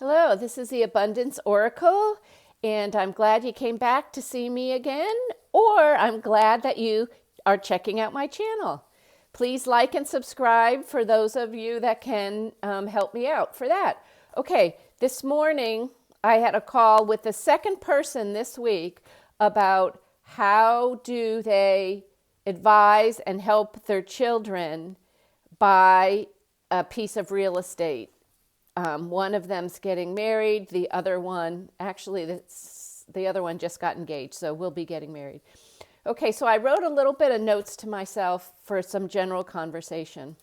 Hello, this is the Abundance Oracle, and I'm glad you came back to see me again, or I'm glad that you are checking out my channel. Please like and subscribe for those of you that can help me out for that. Okay, this morning I had a call with the second person this week about how do they advise and help their children buy a piece of real estate. One of them's getting married. The other one, actually, the other one just got engaged, so we'll be getting married. Okay, so I wrote a little bit of notes to myself for some general conversation.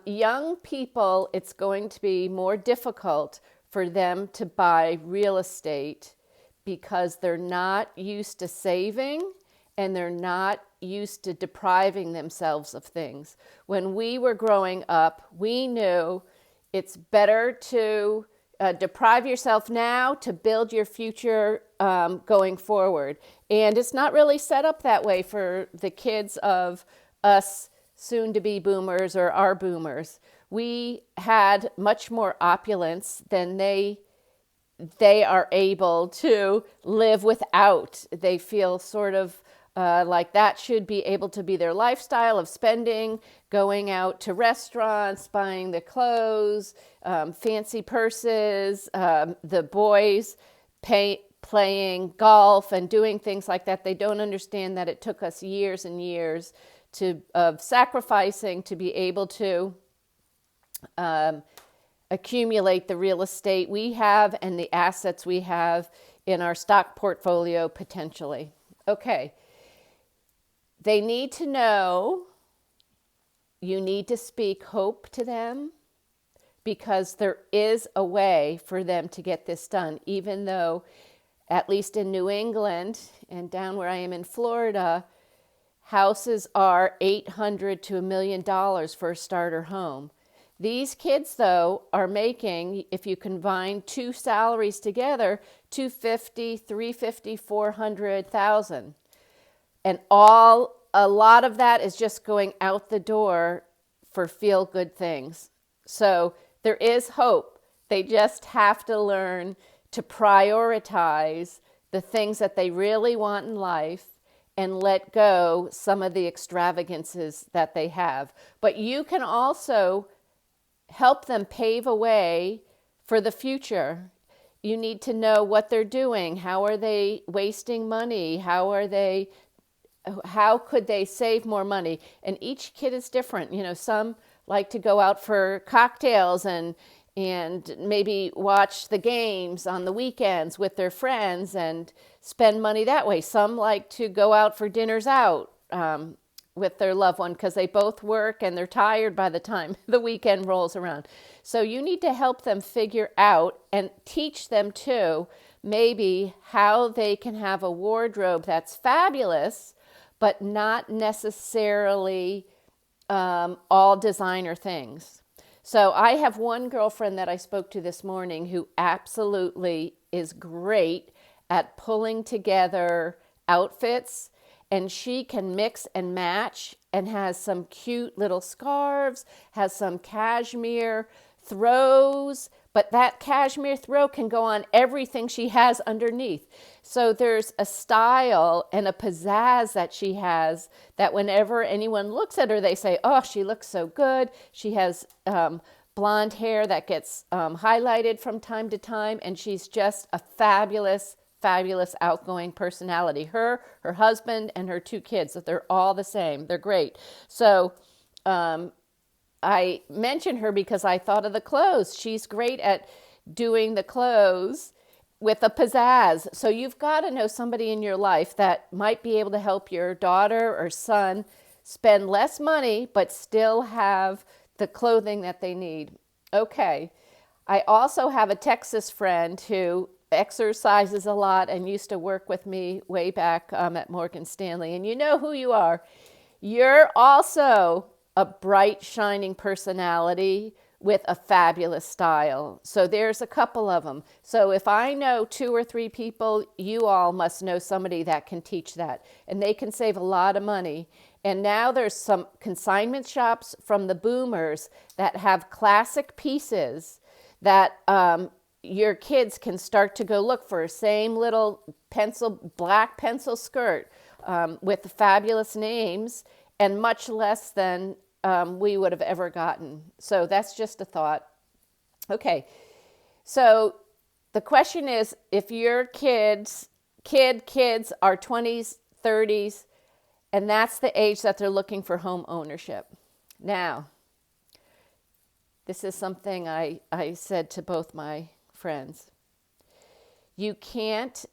Young people, it's going to be more difficult for them to buy real estate because they're not used to saving and they're not used to depriving themselves of things. When we were growing up, we knew it's better to deprive yourself now to build your future going forward. And it's not really set up that way for the kids of us soon-to-be boomers or our boomers. We had much more opulence than they are able to live without. They feel sort of like that should be able to be their lifestyle of spending, going out to restaurants, buying the clothes, fancy purses, the boys playing golf and doing things like that. They don't understand that it took us years and years of sacrificing to be able to accumulate the real estate we have and the assets we have in our stock portfolio potentially. Okay. They need to know, you need to speak hope to them because there is a way for them to get this done, even though, at least in New England and down where I am in Florida, houses are $800 to $1 million for a starter home. These kids, though, are making, if you combine two salaries together, $250,000, $350,000, $400,000. And a lot of that is just going out the door for feel-good things. So there is hope. They just have to learn to prioritize the things that they really want in life and let go some of the extravagances that they have. But you can also help them pave a way for the future. You need to know what they're doing. How are they wasting money? How could they save more money? And each kid is different. You know, some like to go out for cocktails and maybe watch the games on the weekends with their friends and spend money that way. Some like to go out for dinners out with their loved one because they both work and they're tired by the time the weekend rolls around. So you need to help them figure out and teach them too, maybe how they can have a wardrobe that's fabulous, but not necessarily all designer things. So I have one girlfriend that I spoke to this morning who absolutely is great at pulling together outfits, and she can mix and match and has some cute little scarves, has some cashmere throws, but that cashmere throw can go on everything she has underneath. So there's a style and a pizzazz that she has that whenever anyone looks at her, they say, oh, she looks so good. She has blonde hair that gets highlighted from time to time, and she's just a fabulous outgoing personality. Her husband, and her two kids, they're all the same. They're great. So I mentioned her because I thought of the clothes. She's great at doing the clothes with a pizzazz. So you've got to know somebody in your life that might be able to help your daughter or son spend less money but still have the clothing that they need. Okay. I also have a Texas friend who exercises a lot and used to work with me way back at Morgan Stanley. And you know who you are. You're also a bright, shining personality with a fabulous style. So there's a couple of them. So if I know 2 or 3 people, you all must know somebody that can teach that. And they can save a lot of money. And now there's some consignment shops from the boomers that have classic pieces that your kids can start to go look for same little black pencil skirt with fabulous names and much less than we would have ever gotten. So that's just a thought. Okay, so the question is, if your kids are 20s, 30s, and that's the age that they're looking for home ownership. Now, this is something I said to both my friends. You can't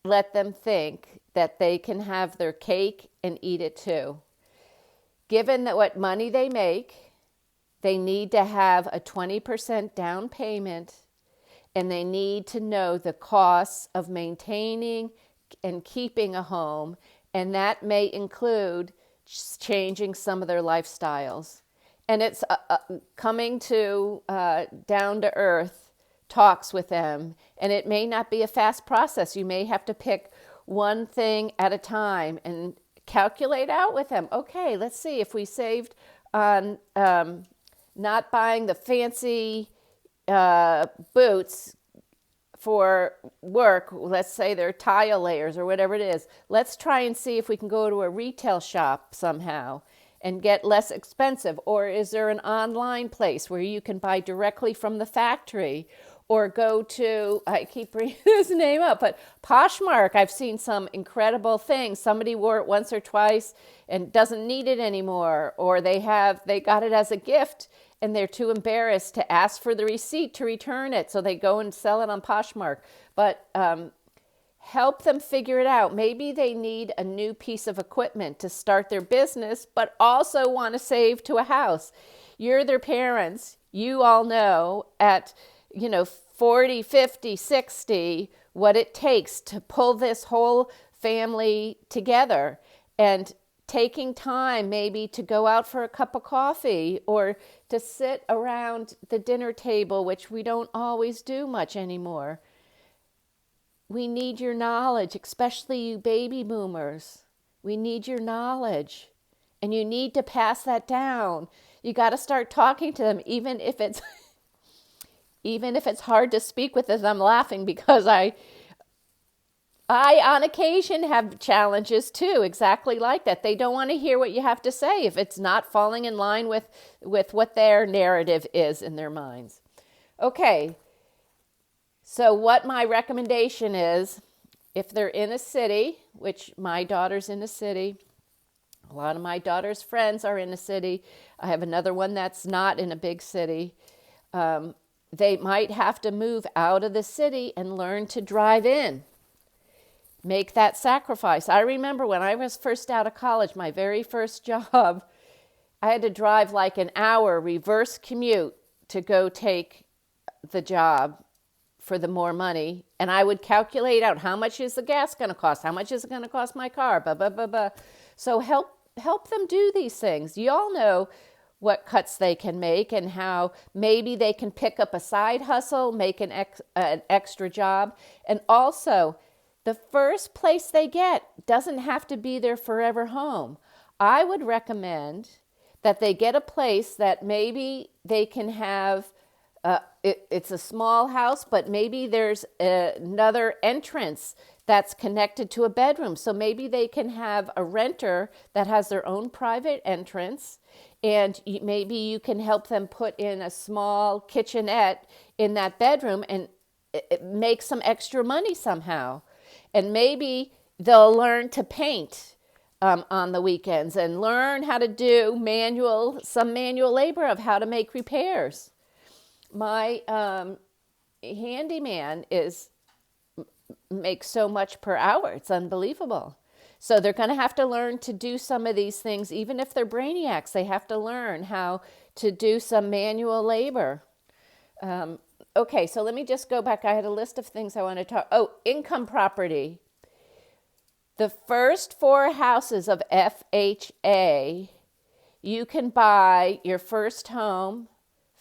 let them think that they can have their cake and eat it too. Given that what money they make, they need to have a 20% down payment, and they need to know the costs of maintaining and keeping a home, and that may include changing some of their lifestyles. And it's coming to down to earth talks with them, and it may not be a fast process. You may have to pick one thing at a time and calculate out with them. Okay, let's see if we saved on not buying the fancy boots for work, let's say they're tile layers or whatever it is. Let's try and see if we can go to a retail shop somehow and get less expensive. Or is there an online place where you can buy directly from the factory? Or go to, I keep bringing this name up, but Poshmark. I've seen some incredible things. Somebody wore it once or twice and doesn't need it anymore. Or they got it as a gift and they're too embarrassed to ask for the receipt to return it. So they go and sell it on Poshmark. But help them figure it out. Maybe they need a new piece of equipment to start their business, but also want to save to a house. You're their parents. You all know at 40, 50, 60, what it takes to pull this whole family together, and taking time maybe to go out for a cup of coffee or to sit around the dinner table, which we don't always do much anymore. We need your knowledge, especially you baby boomers. We need your knowledge, and you need to pass that down. You got to start talking to them, even if it's hard to speak with us. I'm laughing because I on occasion have challenges too, exactly like that. They don't want to hear what you have to say if it's not falling in line with what their narrative is in their minds. Okay, so what my recommendation is, if they're in a city, which my daughter's in a city, a lot of my daughter's friends are in a city. I have another one that's not in a big city. They might have to move out of the city and learn to drive in. Make that sacrifice. I remember when I was first out of college, my very first job, I had to drive like an hour reverse commute to go take the job for the more money. And I would calculate out, how much is the gas going to cost? How much is it going to cost my car? Blah, blah, blah, blah. So help them do these things. You all know what cuts they can make and how maybe they can pick up a side hustle, make an extra job. And also, the first place they get doesn't have to be their forever home. I would recommend that they get a place that maybe they can have, it's a small house, but maybe there's another entrance that's connected to a bedroom. So maybe they can have a renter that has their own private entrance, and maybe you can help them put in a small kitchenette in that bedroom and make some extra money somehow. And maybe they'll learn to paint on the weekends and learn how to do some manual labor of how to make repairs. My handyman makes so much per hour. It's unbelievable. So they're going to have to learn to do some of these things. Even if they're brainiacs, they have to learn how to do some manual labor. Okay, so let me just go back. I had a list of things I want to talk. Oh, income property. The first 4 houses of FHA, you can buy your first home,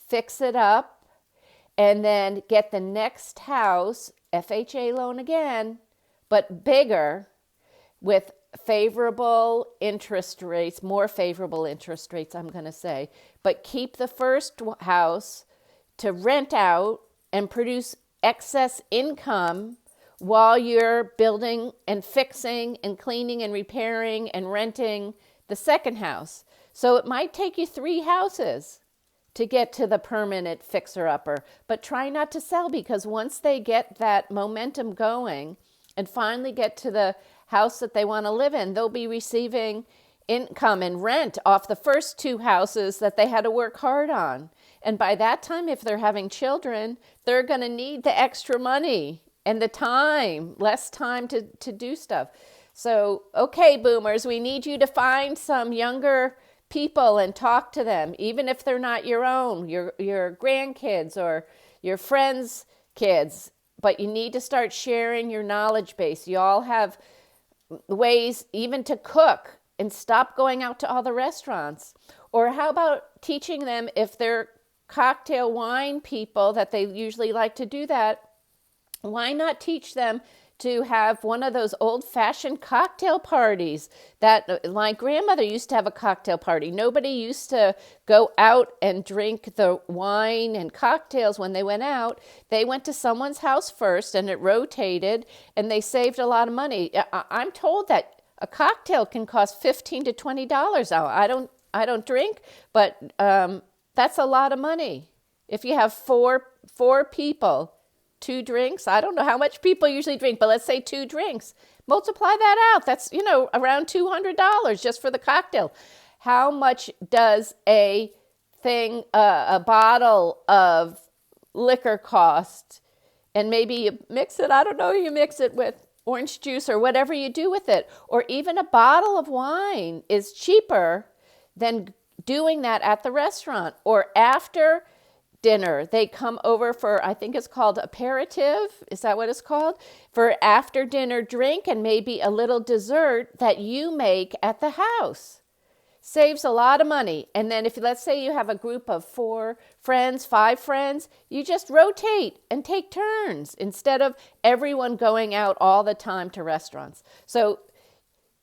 fix it up, and then get the next house, FHA loan again, but bigger, with favorable interest rates, more favorable interest rates, I'm going to say. But keep the first house to rent out and produce excess income while you're building and fixing and cleaning and repairing and renting the second house. So it might take you 3 houses to get to the permanent fixer-upper, but try not to sell, because once they get that momentum going and finally get to the house that they want to live in, they'll be receiving income and rent off the first 2 houses that they had to work hard on. And by that time, if they're having children, they're going to need the extra money and the time, less time to do stuff. So, okay, boomers, we need you to find some younger people and talk to them, even if they're not your own, your grandkids or your friends' kids. But you need to start sharing your knowledge base. You all have ways even to cook and stop going out to all the restaurants. Or how about teaching them, if they're cocktail wine people that they usually like to do that, why not teach them to have one of those old-fashioned cocktail parties that my grandmother used to have a cocktail party. Nobody used to go out and drink the wine and cocktails when they went out. They went to someone's house first, and it rotated, and they saved a lot of money. I'm told that a cocktail can cost $15 to $20. I don't drink, but that's a lot of money. If you have four people, 2 drinks. I don't know how much people usually drink, but let's say 2 drinks. Multiply that out. That's, around $200 just for the cocktail. How much does a bottle of liquor cost? And maybe you mix it, I don't know, you mix it with orange juice or whatever you do with it. Or even a bottle of wine is cheaper than doing that at the restaurant. Or after dinner, they come over for, I think it's called aperitif. Is that what it's called? For after dinner drink and maybe a little dessert that you make at the house. Saves a lot of money. And then if, let's say you have a group of 4 friends, 5 friends, you just rotate and take turns instead of everyone going out all the time to restaurants. So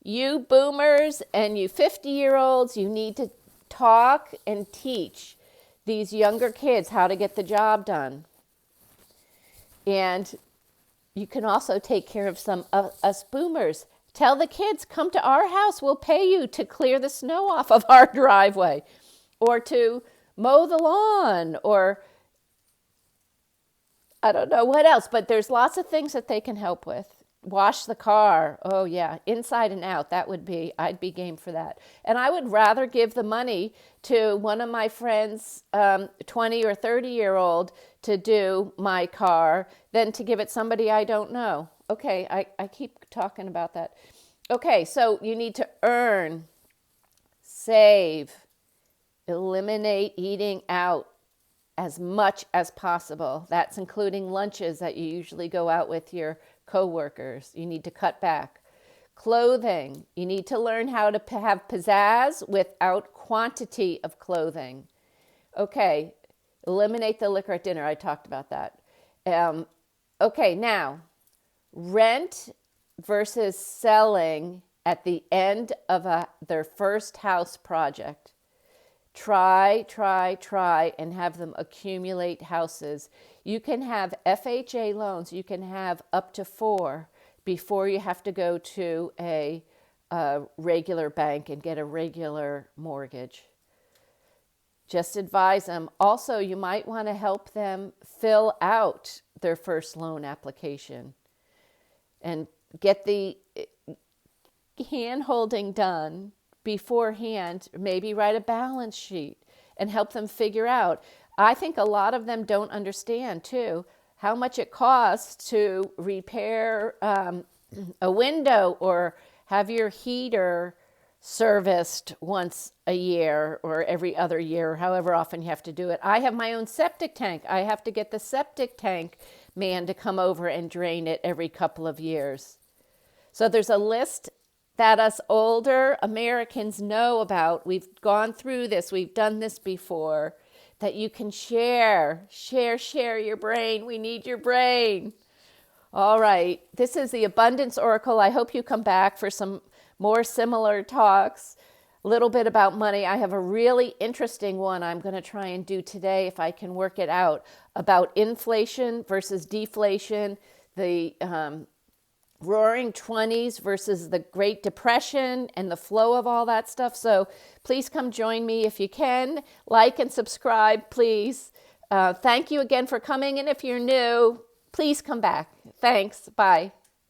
you boomers and you 50-year-olds, you need to talk and teach these younger kids how to get the job done. And you can also take care of some of us boomers. Tell the kids, come to our house, we'll pay you to clear the snow off of our driveway, or to mow the lawn, or I don't know what else, but there's lots of things that they can help with. Wash the car. Oh yeah, inside and out. I'd be game for that. And I would rather give the money to one of my friends, 20 or 30-year-old, to do my car than to give it somebody I don't know. Okay, I keep talking about that. Okay, so you need to earn, save, eliminate eating out as much as possible. That's including lunches that you usually go out with your coworkers. You need to cut back. Clothing. You need to learn how to have pizzazz without quantity of clothing. Okay, eliminate the liquor at dinner. I talked about that. Okay, now, rent versus selling at the end of their first house project. Try, and have them accumulate houses. You can have FHA loans. You can have up to 4 before you have to go to a regular bank and get a regular mortgage. Just advise them. Also, you might want to help them fill out their first loan application and get the hand-holding done beforehand. Maybe write a balance sheet and help them figure out. I think a lot of them don't understand, too, how much it costs to repair a window or have your heater serviced once a year or every other year, however often you have to do it. I have my own septic tank. I have to get the septic tank man to come over and drain it every couple of years. So there's a list that us older Americans know about. We've gone through this. We've done this before. That you can share your brain. We need your brain. All right. This is the Abundance Oracle. I hope you come back for some more similar talks. little bit about money. I have a really interesting one I'm going to try and do today if I can work it out, about inflation versus deflation, the roaring 20s versus the Great Depression and the flow of all that stuff. So please come join me if you can. Like and subscribe, please. Thank you again for coming. And if you're new, please come back. Thanks. Bye.